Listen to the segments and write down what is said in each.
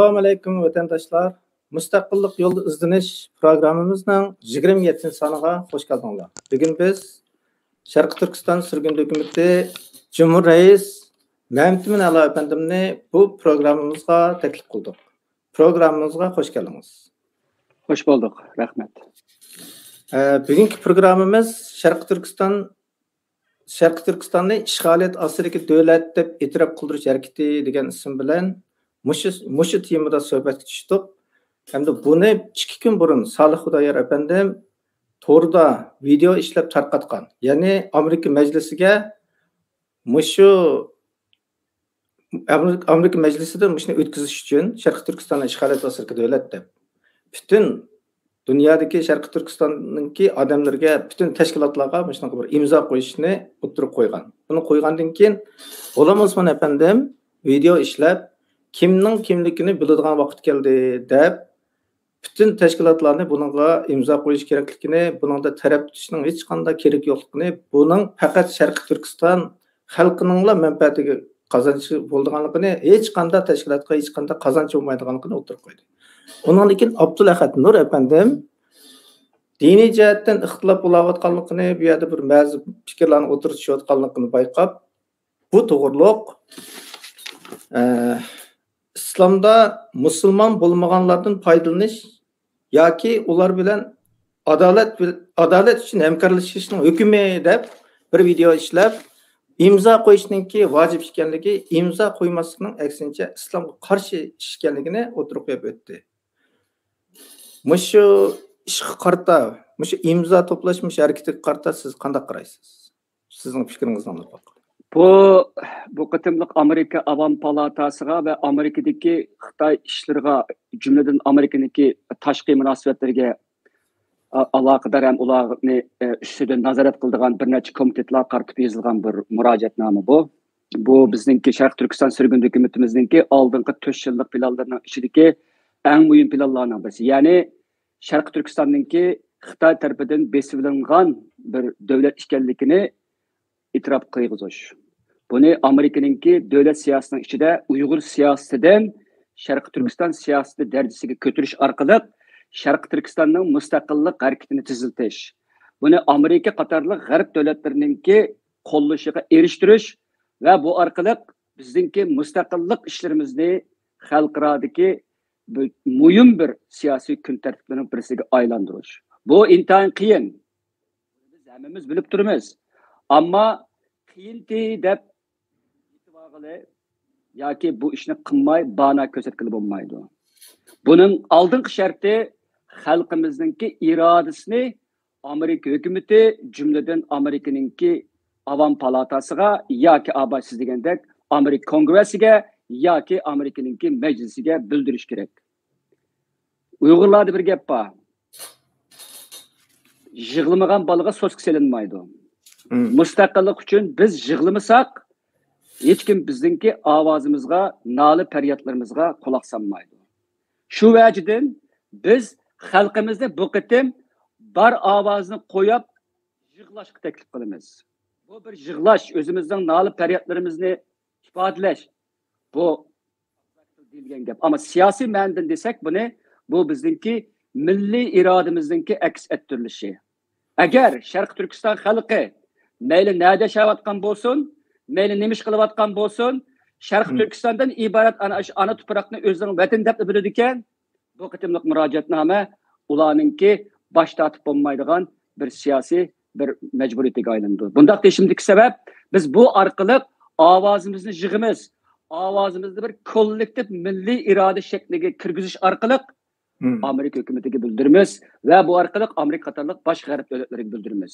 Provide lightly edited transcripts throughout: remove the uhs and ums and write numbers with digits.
Assalamu alaykum vatandaşlar. Müstakillik yolu izleniş programımızın 27. sanıga hoş geldiniz. Bugün biz Şarkı Türkistan Sürgün Hükümeti Cumhur Reis Mehmet Emin Ala efendimni bu programımızga teklif kıldık. Programımızga hoş geldiniz. Hoş bulduk. Rahmet. Bugünkü programımız Şarkı Türkistan'ı işgalet asırki devlet dep itiraf kıldırış hareketi degan isim bilen Muşu temada söhbet düştük. Hem de bunu 2 gün burun Salih Hudayar efendim torda video işlep tarqatkan. Yani Amerika Meclisi'ge Amerika Meclisi'de muşunu ötkiziş için Şarkı Türkistan'ı işgalet asırki devlet dep bütün dünyadaki Şarkı Türkistan'ınki adamlarga, bütün teşkilatlarga muşunu bir imza koyuşunu oturup koygan. Bunu koygandan keyin olamazman efendim video işlep kimning kimligini biladigan vaqt keldi deb bütün teşkilatlarni bununla imza koyuş kerakligini, buningda taraf tutishning hech qanday kerak yo'qligini, buning faqat Sharq Turkiston xalqiningla manfaatiga qozonchi bo'lganligini, hech qanday teşkilatga hech qanday qozonchi bo'lmaydiganligini o'tirib qo'ydi. Ondan keyin Abdulahad Nur efendim diniy jihatdan ixtilof bo'layotganligini, bu yerda bir ba'zi fikrlarni o'tirishayotganligini bayqab, bu to'g'riliq İslamda Müslüman bo'lmaganlardan foydalanish yoki ular bilan adalet için hamkorlashishning hukmi deb bir video ishlab imzo qo'yishninki vojib ekanligi, imzo qo'ymaslikning aksincha islomga qarshi ish ekanligini o'tirib qo'yib o'tdi. Mushu ishga qarta, mushu imzo to'plash harakatiga qarta siz qanday qaraysiz? Sizning fikringizni anlatib. Bu qatımlıq Amerika Avam Palatasıga ve Amerikadaki Xitay işlerine, cümleden Amerika'daki taşqi münasebetlerine alaqadar hem ularni üstüden nazaret kıldığan bir neçe komitetler qartib yazılgan bir müracaatname bu. Bu bizdeki Şarkı Türkistan Sürgün Hükümetimizdeki aldığınki 4 yıllık planlarının içindeki en mühim planlarından birisi. Yani Şarkı Türkistan'daki Xitay tarafından besilingan bir devlet işgallikini itiraf qilg'izish. Buni Amerikaningki davlat siyosatining ichida Uyg'ur siyosatidan Sharq Turkiston siyosati darajasiga ko'tarish orqali Sharq Turkistonning mustaqillik harakatini tiziltish. Buni Amerika qatorli g'arb davlatlarininki qo'llashiga erishtirish va bu orqali bizningki mustaqillik ishlarimizni xalqarodagi muhim bir siyosiy kun tartibining birisiga aylantirish. Bu intayin qiyin. Biz hammamiz bilib turibmiz. Ama qiyinti deb yoki bu ishni qilmay bana ko'rsatkili bo'lmaydi. Buning oldingi sharti xalqimizningki irodasini Amerika hukumati, jumladan Amerikaningki Avam Palatasiga yoki siz degandek Amerika Kongressiga yoki Amerikaningki majlisiga bildirish kerak. Uyg'urlarda bir gap bor. Yig'lamagan bolaga so'zga selinmaydi. Mustaqillik uchun biz yig'lamasak, hech kim bizningki ovozimizga, noli faryodlarimizga quloq solmaydi. Shu vajidan biz xalqimizni bu qitim bar ovozni qo'yib yig'lashga taklif qilamiz. Bu bir yig'lash, o'zimizning noli faryodlarimizni ifodalash. Bu deyilgan gap. Ama siyosiy ma'nodan desak, bu bizningki milliy irodamizningki aks ettirilishi. Agar Sharq Turkiston xalqi mayli nada yashayotgan bo'lsin, mayli nemish qilayotgan bo'lsin, Sharq Turkistondan iborat ana tuproqni o'zining vatan deb biladi ekan, bu qitimliq murojaatnoma ularningki bosh tortib bo'lmaydigan bir siyosiy bir majburiyatga aylandi. Bundaq deyishimdagi sabab biz bu orqali ovozimizni yig'imiz, ovozimizni bir kollektiv milliy iroda shakliga kirgizish orqali Amerika hukumatiga bildiramiz va bu orqali Amerika qatorliq boshqa g'arb davlatlariga bildiramiz.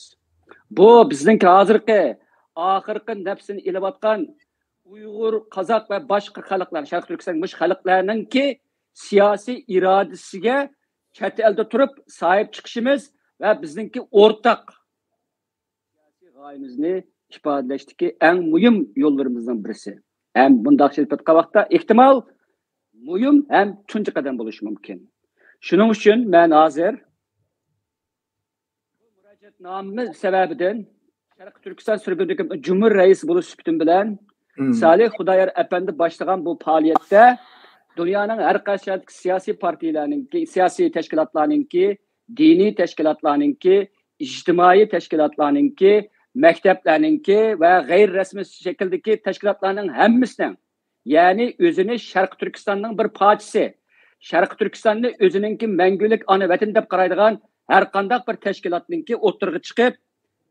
Bu bizning hozirgi oxirgi nafsini ilayotgan Uyg'ur, Qozoq va boshqa xalqlar, Sharq Turkiston mush xalqlarningki siyosiy irodasiga chet elda turib sahib chiqishimiz va bizningki o'rtaq siyosiy g'oyamizni ifodalashdagi eng muhim yo'llarimizdan birisi. Ham bunday shilpatqa vaqtda ehtimol muhim ham tunji qadam bo'lishi mumkin. Shuning uchun men hozir bu murojaatnomamiz sababidan Sharq Turkiston Sürgün Hükümeti Cumhur Reis bo'lish suhbatim bilan Salih Hudayar efendi başlagan bu faaliyette dünyanın her qaysi siyasi partilarınki, siyasi teşkilatlarınki, dini teşkilatlarınki, ictimai teşkilatlarınki, mekteplerninki ve gayri resmi şekildeki teşkilatlarının hemmisinin, yani özünü Şarkı Türkistan'ın bir parçası, Şarkı Türkistan'ı özününki mengülük anı vatan dep qaraydigan her qandaq bir teşkilatınki o'tirg'i chiqib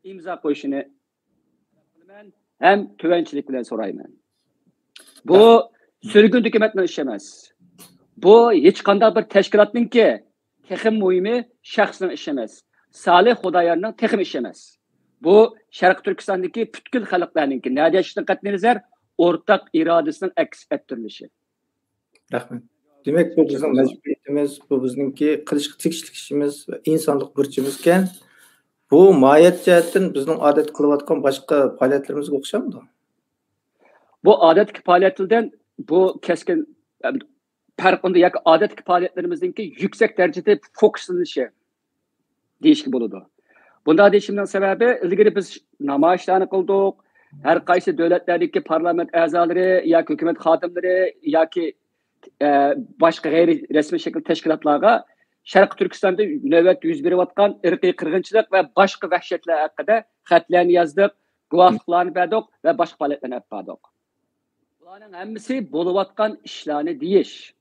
imza qo'yishini hem tüvençilik bilen sorayman. Bu sürgün hükümetinin işi emas. Bu hiç qandaq bir teşkilatınki texim muhimi şahsının işi emas. Salih Xudayarning texim işi emas. Bu Şarkı Türkistan'daki bütkül xalqlarninki näde yaşashdan qat'iy nazar ortaq irodasining aks ettirilişi. Rahmet. Demek bu bizim mecburiyetimiz, bu bizimki qilishga tegishli ishimiz ve insonlik burchimizken bu mahiyet jihatdan bizning odat qilayotgan boshqa faoliyatlarimizga o'xshamdi? Bu odatdagi faoliyatlardan bu keskin farqında yoki odatdagi faoliyatlarimizningki yuksak darajada fokuslanishi deyishga bo'ladi. Bunda deyishimning sababi ilgari biz namoyishlarni qildik. Her qaysi davlatlardagi parlament a'zolari yoki hukumat xodimlari yoki başka gayri resmi şekilde teşkilatlarga Şarkı Türkistan'da nöbet yüz beriyotgan irqiy qirg'inchilik ve başka vahshatlar haqida xatlarni yazdık, guvohliklarni berdik ve başka faoliyatlarni olib bordik. Bularning hammasi bo'layotgan ishlarni deyish.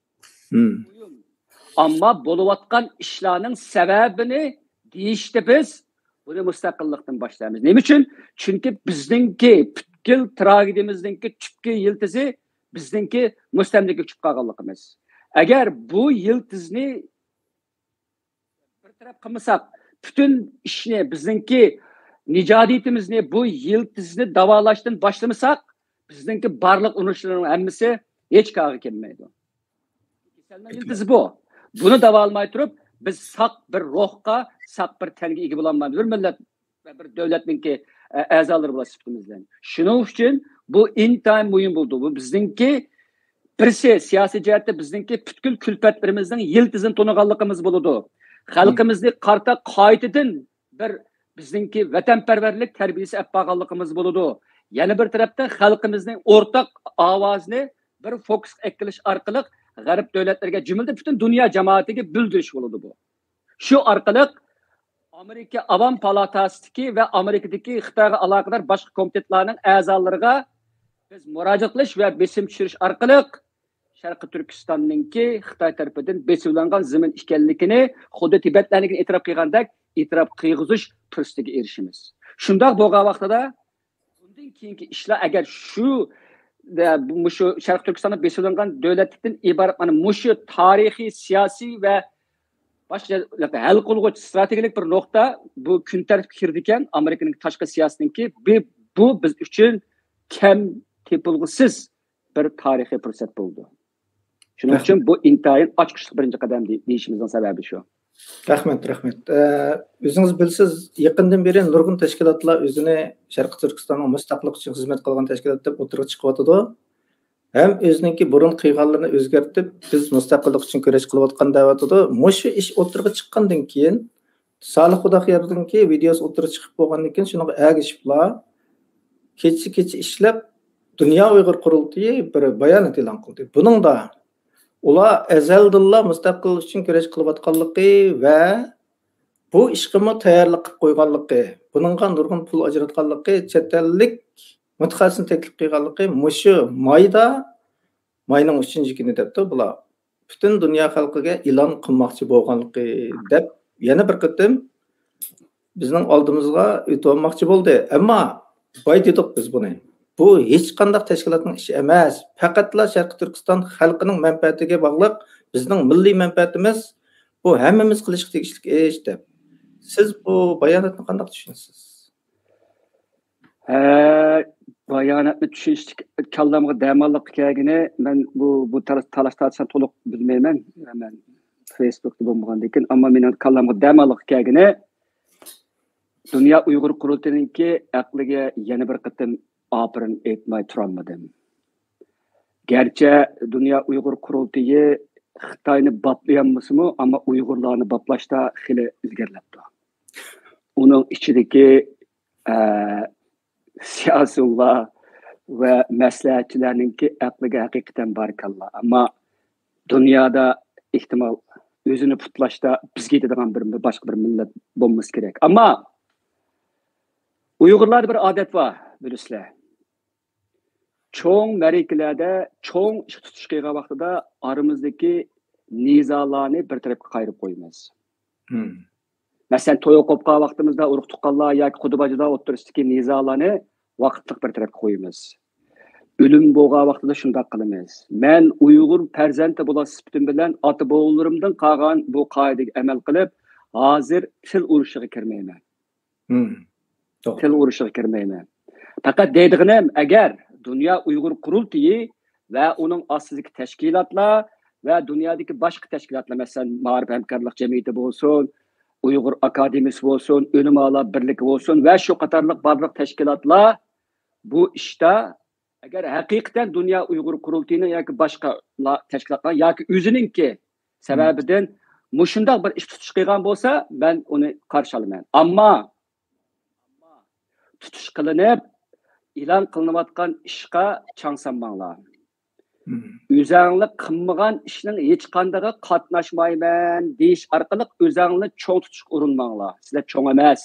Ammo bo'layotgan ishlarning sababini deyishda biz buni mustaqillikdan boshlaymiz. Nima uchun? Chunki bizningki butkul tragediyamizningki tubki yiltizi bizningki mustamlika kuchib qolganligimiz. Agar bu yiltizni bir taraf qilmasak, bütün ishni bizningki nijodiyatimizni bu yiltizni davolashdan boshlamasak, bizningki barliq urinishlarning hammasi hech qayerga kelmaydi. Yiltiz bu. Buni davolamay turib, biz saq bir ruhga, saq bir tanga ega bo'lolmaymiz. Bir millat va bir davlatningki a'zolari bilan sifatimizdan. Shuning uchun bu intayin muhim bo'ldi. Bu bizningki birisi siyosiy jihatda bizningki butkul kulfatlarimizning yiltizini to'niganligimiz bo'ladi. Xalqimizni qarta qaytadan bir bizningki vatanparvarlik tarbiyasi olib borganligimiz bo'ladi. Yana bir tarafda xalqimizning o'rtaq ovozini bir fokus qilish orqali g'arb davlatlarga jumladan butun dunyo jamoatiga bildirish bo'ladi bu. Shu orqali Amerika Avam Palatasidagi va Amerikadagi Xitoyga aloqador boshqa komitetlarning a'zolariga biz murojaat qilish va besim tushirish orqali Şarkı Türkistan'ninki Xitoy tarafidan besimlangan zamin ekanligini, xuddi Tibetlarnikini e'tirof qilgandek e'tirof qilg'izish fursatiga erishimiz. Shundoq bo'lgan vaqtida bundan keyingi ishlar agar shu Şarkı Türkistan'da besimlangan davlatdan iborat mana mushu tarixiy, siyosiy va boshqa hal qilguvchi strategik bir nuqta bu kun tartibga kirdi ekan Amerikaning tashqi siyosiyatiniki bu biz uchun kam tepilg'isiz bir tarixiy fursat bo'ldi. Shuning uchun bu intayin ochqishlik birinchi qadam deyishimizning sababi shu. Rahmat. O'zingiz bilsiz, yaqindan beri nurg'un tashkilotlar o'zini Sharqi Turkistonning mustaqillik uchun xizmat qilgan tashkilot deb o'tirib chiqyotdi. Hem o'ziningki burun qilganlarini o'zgartib, biz mustaqillik uchun kurash qilayotgan da'vatida, mushu ish o'tirib chiqqandan keyin Salih Xudayarninki videosi o'tirib chiqib bo'lgandan keyin shunga agishiblar kecha ishlab Dünya Uyghur Qurultiyi bir bayonot e'lon qildi. Buningda ular azaldilla mustaqillik uchun kurash qilayotganligi va bu ishga tayyorlik qilib qo'yganligi, buningga nurg'un pul ajratganligi, chet ellik mutaxassisni taklif qilganligi mushu mayning 3-kuni debdi bular. Bütün dunyo xalqiga e'lon qilmoqchi bo'lganligi deb yana bir qatim bizning oldimizga o'tib olmoqchi bo'ldi. Ammo boy dedik biz buni. Bu hech qanday tashkilotning ishi emas. Faqatla Sharqi Turkiston xalqining manfaatiga bog'liq, bizning milliy manfaatimiz, bu hammamiz qilishga tegishli ish deb. Siz bu bayonotni qanday tushunasiz? Bayonotni tushunishlik kallamga damallik kelgini men bu talash to'liq bilmayman. Men Facebookda bo'lmagandan keyin, ammo mening kallamga damallik kelgini Dünya Uyghur Qurultiyiningki aqliga yana bir qatim apirin etmay turolmadim. Gerçi Dünya Uyghur Qurultiyi Xitoyni boplayolmasmi, ammo Uyg'urlarni boplashda xili ilgarilabdi. Uning ichidagi siyosiylar ve maslahatchilarningki aqliga haqiqatan barakalloh. Ammo Dünyada ihtimal özünü putlaşta bizge yetadigan bir başka bir millet bulması gerek. Ama Uygurlarda bir adet var, bilirsiler. Çoğun merikelerde, çoğun iş tutuş kıyga vaxtıda aramızdaki nizalarını bir tarafga kayırıp koymayız. Mesela toya kopqa vaxtımızda uruq tuqqanlar yoki Qudubacıda o'ttirishdagi nizalarni vaqtliq bir tarafga qo'yamiz. Ölüm bo'lgan vaqtida shunday qilamiz. Men Uyg'ur farzandi bo'lish sifatim bilan ota-bobolarimdan qolgan bu qoidaga amal qilib, hozir til urushiga kirmayman. Til urushiga kirmayman. Faqat deydiganim, agar Dünya Uyg'ur qurultiyi va uning ostidagi tashkilotlar va dunyodagi boshqa tashkilotlar, masalan, Ma'rif hamkorlik jamiyati bo'lsin, Uyg'ur akademiyasi bo'lsin, ulamolar birligi bo'lsin va shu qatorliq barliq tashkilotlar bu ishda agar haqiqatan Dünya Uyg'ur qurultiyini yoki boshqa tashkilotlar yoki o'zininki sababidan mushundoq bir ish tutish qilgan bo'lsa, men uni qarshi olaman. Ammo tutish qilinib e'lon qilinayotgan ishga changsanmanglar. O'zingni qilmagan ishning hech qandaga qatnashmayman deyish orqali o'zingni cho'ng tutishga urinmanglar. Sizlar cho'ng emas.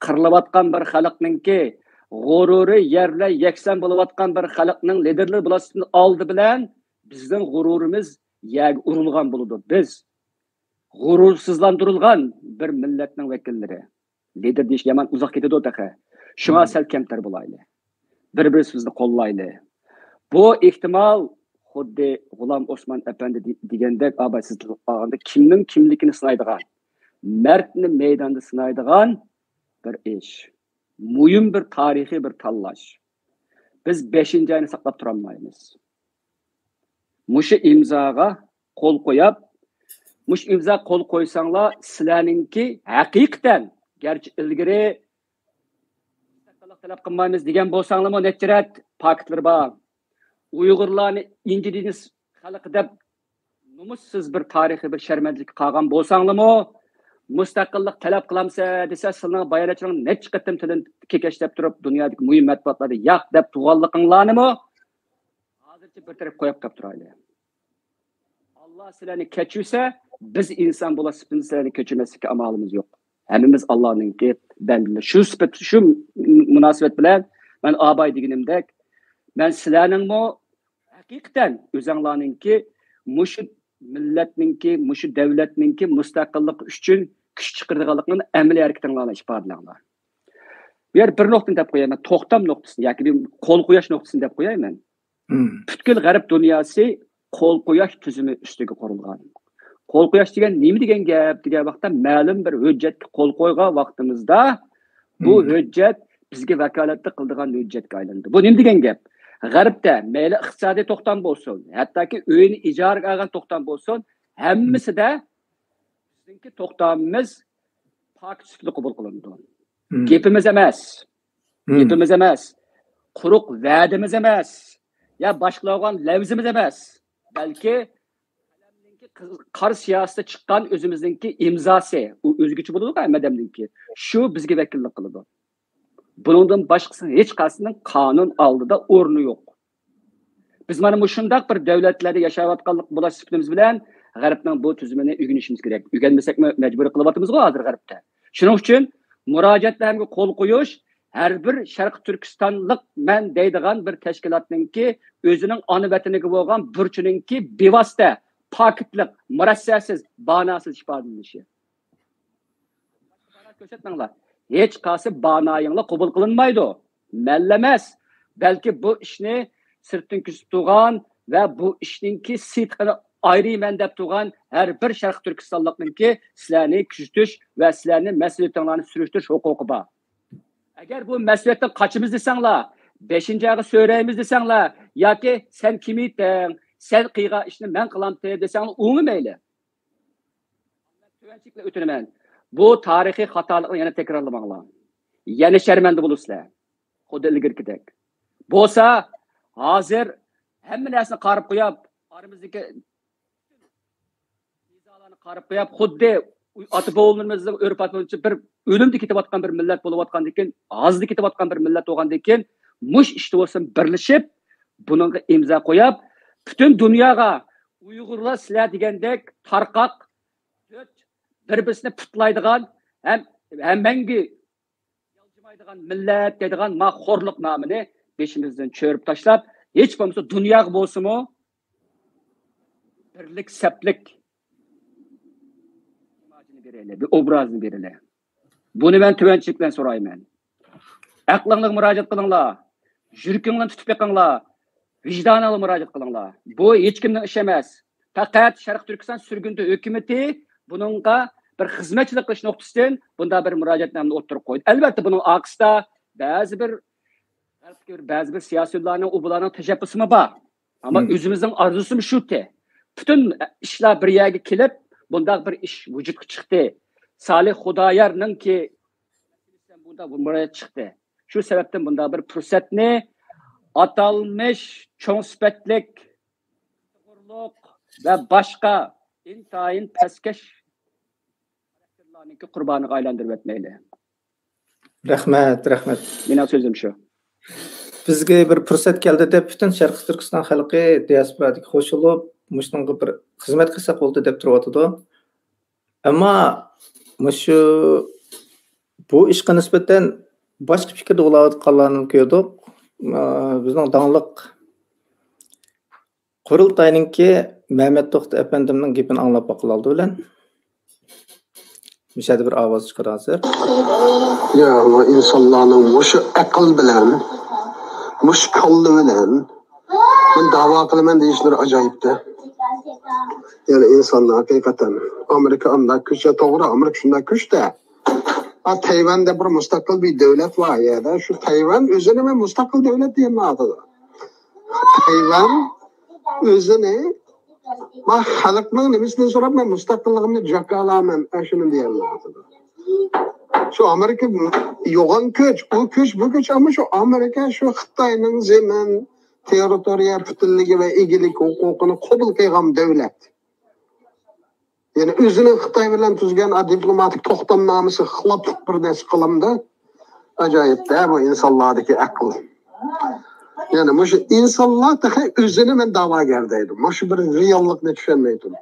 Qirilayotgan bir xalqningki g'ururi yerlar yaksan bo'layotgan bir xalqning liderlari bo'lasini oldi bilan bizning g'ururimiz yerga urilgan bo'ladi. Biz g'urursizlantirilgan bir millatning vakillari. Lider deyish yaman uzoq ketadi o'taqa. Shunga sal kamtar bo'layli. Bir-birimizni qo'llayli. Bu ehtimal xuddi G'ulom Osmon Efendi degandek abaysizlik olganda kimning kimligini sinaydigan, mardni maydonda sinaydigan bir ish. Muhim bir tarixiy bir tanlash. Biz 5-oyni saqlab tura olmaymiz. Mushu imzoga qo'l qo'yib, mush imzo qo'l qo'ysanglar, sizlarningki haqiqatan garchi ilgari talab qilmaymiz degan bo'lsanglarmi, nechirat paktlar bor. Uyg'urlarni injidiniz xalqi deb numussiz bir tarixiy bir sharmandalikka qolgan bo'lsanglarmi, mustaqillik talab qilamsa desa, sizning bayonotchining necha qatim tilini kekashlab turib, dunyodagi muhim matbuotlarda yo'q deb turganligingizni hozircha bir taraf qo'yib qolib turaylik. Alloh sizlarni kechirsa, biz inson bo'lasiz, sizlarni kechirmaslikka amalimiz yo'q. Hammamiz Allohninki bandalar. Shu munosabat bilan men abay deganimdek, men sizlarningmi haqiqatan o'zinglarningki mushu millatningki, mushu davlatningki mustaqillik uchun kuch chiqarganligini amaliy harakatinglarni ifodalanglar. Bu yer bir nuqtani deb qo'yaman, to'xtam nuqtasini yoki qo'l qo'yash nuqtasini deb qo'yayman. Butkul g'arb dunyosi qo'l qo'yash tuzumi ustiga qurilgan. Qo'l qo'yash degan nima degan gap degan vaqtda ma'lum bir hujjatga qo'l qo'ygan vaqtimizda bu hujjat bizga vakolatli qildigan hujjatga aylandi. Bu nima degan gap? G'arbda mayli iqtisodiy to'xtam bo'lsin, hattoki uyni ijaraga olgan to'xtam bo'lsin, hammasida bizningki to'xtamimiz pok sifatli qabul qilindi. Gapimiz emas. Gapimiz emas. Quruq va'damiz emas. Ya boshqalarga lavzimiz emas. Balki qar siyosatda chiqqan o'zimizningki imzosi, u o'zgacha bo'ladi-ku madamninki. Shu bizga vakillik qiladi. Bundan boshqasi hech qaysining qonun oldida o'rni yo'q. Biz mana bu shundoq bir davlatlarda yashayotganlik bo'lish sifatimiz bilan g'arbning bu tuzumini o'rganishimiz kerak. O'rganmasak majbur qilyapmiz-ku hozir g'arbda. Shuning uchun murojaatlarga qo'l qo'yish har bir Sharq Turkistonlik men deydigan bir tashkilotningki o'zining ona vataniga bo'lgan burchininki bevosita, paketlik, murassasiz, banasiz ifodalanishi. Ko'rsatmanglar. Hech qaysi banoyinglar qabul qilinmaydi. Mallamas. Balki bu ishni sirtdan kuzatib turgan va bu ishningki sidqini ayrıyman deb turgan har bir Sharq Turkistonlikningki sizlarni kuzatish va sizlarni mas'uliyatinglarni surishtirish huquqi bor. Agar bu mas'uliyatdan qochimiz desanglar, 5-oyga so'raymiz desanglar yoki sen kim eding, sen qilgan ishni men qilaman desanglar, uni mayli. Tuvanchikla o'tiraman. Bu tarixiy xatolikni yana takrorlamanglar. Yana sharmanda bo'lasizlar. Xuddi ilgirgidek. Bo'lsa, hozir hamma narsani qarib qo'yib, oramizdagi nizolarni qarib qo'yib, xuddi ota-bobolarimizning o'rpat-bo'yicha bir o'limda ketayotgan bir millat bo'layotgandan keyin, hozirda ketayotgan bir millat bo'lgandan keyin, mush ishda bo'lsin birlashib, buningga imzo qo'yib, butun dunyoga Uyg'urlar sizlar degandek tarqoq, bir-birini putlaydigan, hammangi yaljimaydigan millat deydigan ma xo'rliq nomini beshimizdan cho'rib tashlab, hech bo'lmasa dunyoga bo'lsa-mu birlik, saplik imajini beraylik, bir obrazni beraylik. Buni men tuvanchilik bilan so'rayman. Aqlingizga murojaat qilinglar. Yurkinglarni tutib beqinglar. Vijdoningizga murojaat qilinglar. Bu hech kimning ishi emas. Faqat Sharq Turkiston surgundi hukumatı buningga bir xizmatchilik qilish nuqtasidan bunda bir murojaatnomani o'tirib qo'ydi. Albatta buning aqsida ba'zi bir siyosiylarning ubularning tashabbusi bor. Ama o'zimizning orzusimiz shu-ki. Bütün ishlar bir yerga kelib, bunda bir ish vujudga chiqdi. Salih Xudoyarning ki bunda murojaat chiqdi. Shu sababdan bunda bir fursatni atalmış cho'ng sifatlik ve başka intayin peskeş hareketlerinin kurbanı aylandırıp etmeyli. Rahmet. Benim sözüm şu. Bizge bir fırsat geldi de bütün Şarkı Türkistan halkı diasporadaki qo'shilib, muştunga bir xizmat qilsak bo'ldi deb turibdi. Ama şu bu ishga nisbatan boshqa fikrda bo'layotganlarni ko'rdik. Bizning dangliq Qurultayninki Mehmet To'xta efendimning gapini anglab boqildi bilan. Müşahede bir ovoz chiqar hozir. Ya ama insanların şu akıl bilen, şu kallı bilen ben dava kılımen deyişleri acayipti. Yani insanlar hakikaten Amerika anda küçe doğru Amerika şunda küçte. Tayvan'da bir müstakil bir devlet var ya da şu Tayvan özüne mi müstakil devlet diye mi adı? Tayvan özüne ma halkının nefisini sorup ben müstakilliğimni cakalamam aşının diyorlar. Şu Amerika yoğun köç, bu köç ama şu Amerika şu Xitayning zemin, territoriya bütünlüğü ve egelik hukukunu kabul kılgan devlet. Yani özünün Xitay bilen tuzgan diplomatik to'xtamnomasi xiloflik bir narsa qilimdi. Acayip de bu insanlardaki akıl. Yani şu insanlar da özünü ben davagar'daydım. Şu bir reallikni tushunmaydim.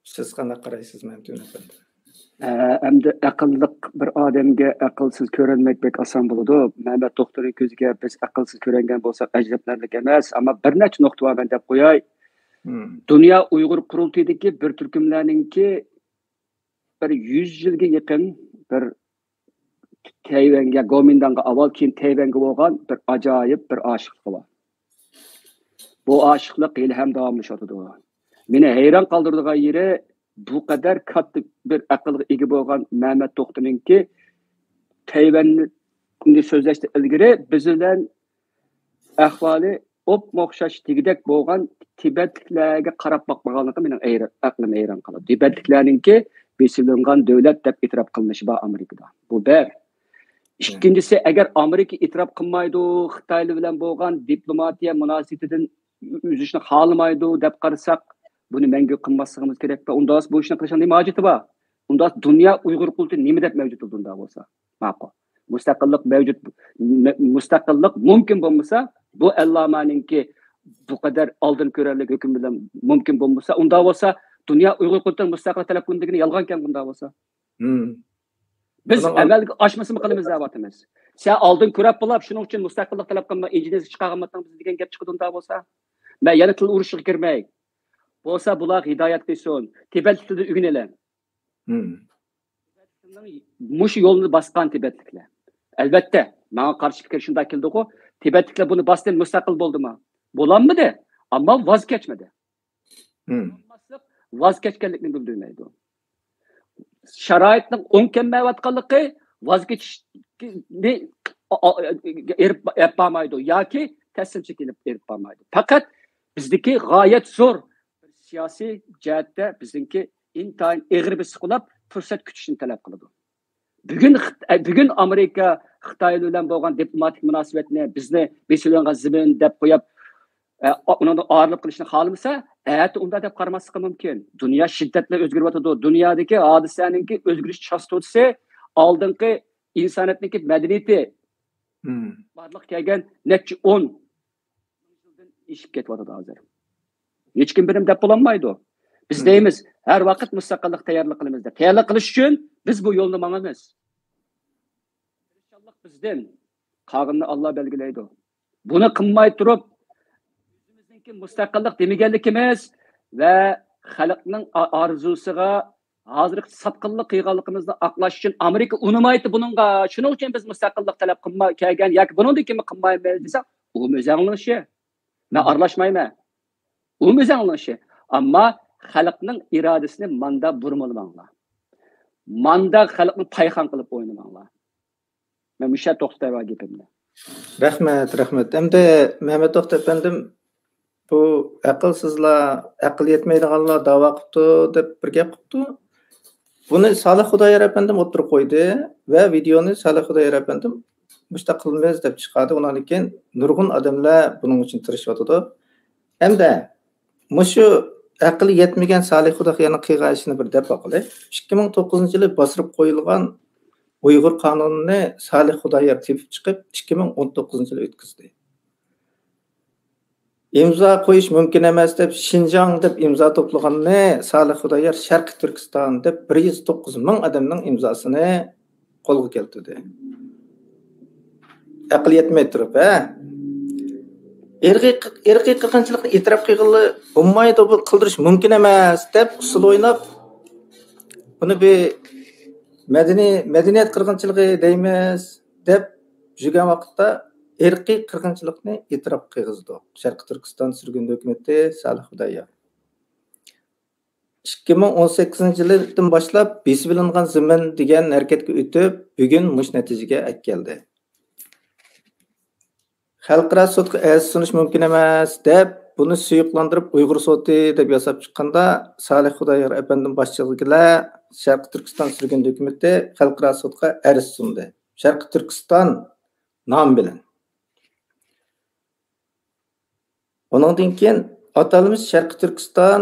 Siz qanday qaraysiz Mamtun efendi? Endi aqlliq bir odamga aqlsiz ko'rinmak bek oson bo'ladi. Mehmet doktorning ko'ziga biz aqlsiz ko'ringan bo'lsak ajablanarlik emas, ammo bir nechta nuqta bor men deb qo'yay. Dünya Uyghur qurultayidagi bir turkumlarningki bir 100 yilga yaqin bir Tayvanga, Gomindanga avval keyin Tayvanga bo'lgan bir ajoyib bir oshiqlik bor. Bu oshiqlik ilham davomlashadi. Meni hayron qoldirdigan yeri bu kadar katta bir aqlga ega bo'lgan Mehmet To'xtaninki Tayvanni so'zlashda ilgari biz bilan ahvoli o'xshash tigidek bo'lgan Tibetliklarga qarab boqmaganligi mening aqlim hayron qoladi. Tibetliklarningki besilingan davlat deb e'tirof qilinishi bor Amerikada. Bu bir. İkincisi, eğer Amerika e'tirof qilmaydi, Xitoy bilan bo'lgan diplomatiya munosabatidan uzishni xohlamaydi deb qarasak, buni menga qilmasligimiz kerak. Unda bu ishni qilishning nima hojati bor? Unda dunyo Uyg'ur qulti nima deb mavjud unda bo'lsa? Ma'qul. Mustaqillik mavjud, mustaqillik mumkin bo'lmasa, bu Allomaninki bu kadar oldin ko'rarlik hukm bilan mumkin bo'lmasa, unda bo'lsa, dunyo Uyg'ur qultining mustaqillik talab qilganligini yolg'on ekan bunda bo'lsa. Biz amalga oshmasini qilamiz deyapmiz. Sen oldin ko'rib bo'lib, shuning uchun mustaqillik talab qilma, injiniz chiqarganmatdan biz degan gap chiqdi unda bo'lsa. Men yana til urushiga kirmay. Bo'lsa bular hidoyat qilsin. Tibet tilida o'rganinglar. Mush yo'lni bosgan Tibetliklar. Albatta, menga qarshi fikr shunday keldi-ku, Tibetliklar buni bosdan mustaqil bo'ldimi? Bo'lanmadi, ammo voz kechmadi. Voz kechganlikni bildirmaydi. Sharoitning o'nkanmayotganligi voz kechishni erib bo'lmaydi yoki taslimchi kelib erib bo'lmaydi. Faqat bizdagi g'oyat zo'r siyosiy jihatda bizningki intayin egri bir siqilib fursat kutishni talab qiladi. Bugun Amerika Xitoy bilan bo'lgan diplomatik munosabatni bizni besilangan zimin deb qo'yib, uni orliq qilishni xohlamasa, unda deb qaramaslik mumkin. Dunyo shiddatli o'zgaryapti. Dunyodagi hodisaninki o'zgarish chastotasi oldingi insoniyatniki madaniyati barliq kelgan necha 10 yildan ishib ketyapti hozir. Hech kim bilim deb bo'lolmaydi. Biz deymiz, har vaqt mustaqillik tayyorlik qilamiz deb. Tayyorlik qilish uchun biz bu yo'lni mangamiz. İnşallah bizden qag'inni Allah belgilaydi. Buni qilmay turib, o'zimizningki mustaqillik demaganligimiz va xalqning orzusiga hozirgi satqinlik qilganligimizni aqlash uchun Amerika unamaydi buningga. Shuning uchun biz mustaqillik talab qilmay kelgan yoki buningdan kim qilmaymiz desak, u o'zanglishi. Men aralashmayman. U o'zanglishi. Ammo xalqning irodasini manda burmolmanglar. Manda xalqni payxon qilib o'ynamanglar. Men musha to'xtayva gapimni. Rahmat. Endi Mehmet To'xta efendim bu aqlsizlar, aql yetmaydiganlar da'vo qildi deb bir gap qildi. Buni Salih Xudoyor efendim o'tirib qo'ydi va videoni Salih Xudoyor efendim mustaqilmiz deb chiqadi. Undan keyin nurg'un odamlar buning uchun tirishyotdi. Hamda mushu aqli yetmagan Salih Xudoyorning qilgan ishini bir deb boqaylik. 2009-yili bosirib qo'yilgan Uyg'ur qonunini Salih Xudoyor tepib chiqib 2019-yili o'tkazdi. İmza qo'yish mumkin emas deb Şinjan deb imzo to'plaganni Salih Xudoyor Sharqiy Turkiston deb 109 ming odamning imzosini qo'lga keltirdi. Aql yetmay turib, irqiy qirg'inchilikni e'tirof qilg'ili bo'lmaydi, bu qildirish mumkin emas deb usul o'ynab buni bir madaniyat qirg'inchiligi deymiz deb yurgan vaqtda irqiy qirg'inchilikni e'tirof qilg'izdi. Sharqiy Turkiston surgun hukumati Salih Xudoyor 2018-yildan boshlab besib olingan zamin degan harakatga o'tib, bugun mush natijaga keldi. Xalqaro sudga arz sunish mumkin emas deb buni suyuqlantirib Uyg'ur sudi deb yasab chiqqanda Salih Xudoyor efendim boshchiligida Sharqiy Turkiston surgun hukumati xalqaro sudga arz sundi. Sharqiy Turkiston nom bilan. Ondan keyin atalmış Sharqiy Turkiston